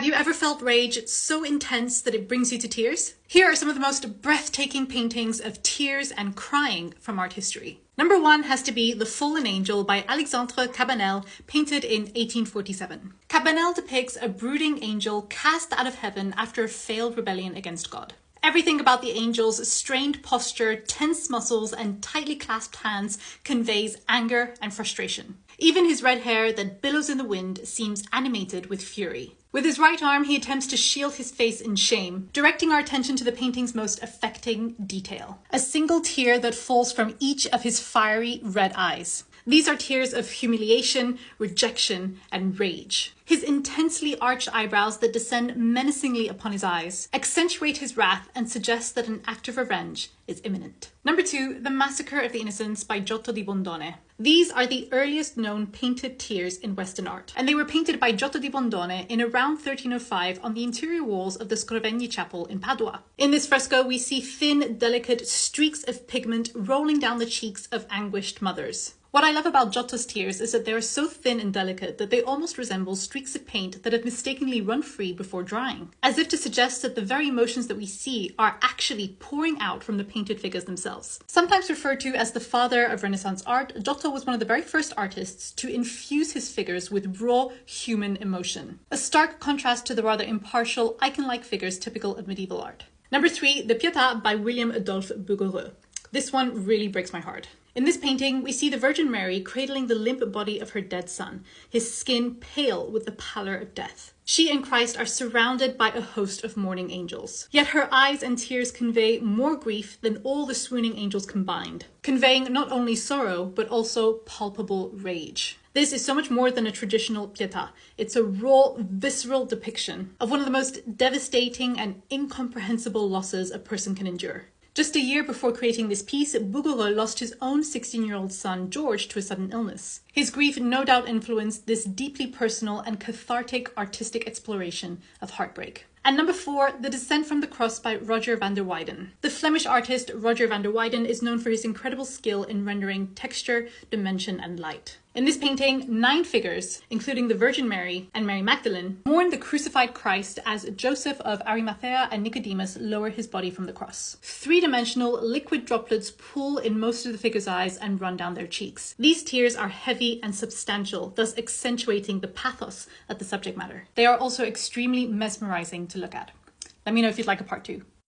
Have you ever felt rage so intense that it brings you to tears? Here are some of the most breathtaking paintings of tears and crying from art history. Number one has to be The Fallen Angel by Alexandre Cabanel, painted in 1847. Cabanel depicts a brooding angel cast out of heaven after a failed rebellion against God. Everything about the angel's strained posture, tense muscles, and tightly clasped hands conveys anger and frustration. Even his red hair that billows in the wind seems animated with fury. With his right arm, he attempts to shield his face in shame, directing our attention to the painting's most affecting detail: a single tear that falls from each of his fiery red eyes. These are tears of humiliation, rejection, and rage. His intensely arched eyebrows that descend menacingly upon his eyes accentuate his wrath and suggest that an act of revenge is imminent. Number two, The Massacre of the Innocents by Giotto di Bondone. These are the earliest known painted tears in Western art, and they were painted by Giotto di Bondone in around 1305 on the interior walls of the Scrovegni Chapel in Padua. In this fresco, we see thin, delicate streaks of pigment rolling down the cheeks of anguished mothers. What I love about Giotto's tears is that they are so thin and delicate that they almost resemble streaks of paint that have mistakenly run free before drying, as if to suggest that the very emotions that we see are actually pouring out from the painted figures themselves. Sometimes referred to as the father of Renaissance art, Giotto was one of the very first artists to infuse his figures with raw human emotion, a stark contrast to the rather impartial, icon-like figures typical of medieval art. Number three, The Pietà by William Adolphe Bouguereau. This one really breaks my heart. In this painting, we see the Virgin Mary cradling the limp body of her dead son, his skin pale with the pallor of death. She and Christ are surrounded by a host of mourning angels. Yet her eyes and tears convey more grief than all the swooning angels combined, conveying not only sorrow, but also palpable rage. This is so much more than a traditional Pietà. It's a raw, visceral depiction of one of the most devastating and incomprehensible losses a person can endure. Just a year before creating this piece, Bouguereau lost his own 16-year-old son, George, to a sudden illness. His grief no doubt influenced this deeply personal and cathartic artistic exploration of heartbreak. And number four, The Descent from the Cross by Roger van der Weyden. The Flemish artist Roger van der Weyden is known for his incredible skill in rendering texture, dimension, and light. In this painting, 9 figures, including the Virgin Mary and Mary Magdalene, mourn the crucified Christ as Joseph of Arimathea and Nicodemus lower his body from the cross. 3-dimensional liquid droplets pool in most of the figures' eyes and run down their cheeks. These tears are heavy and substantial, thus accentuating the pathos of the subject matter. They are also extremely mesmerizing to look at. Let me know if you'd like a part 2.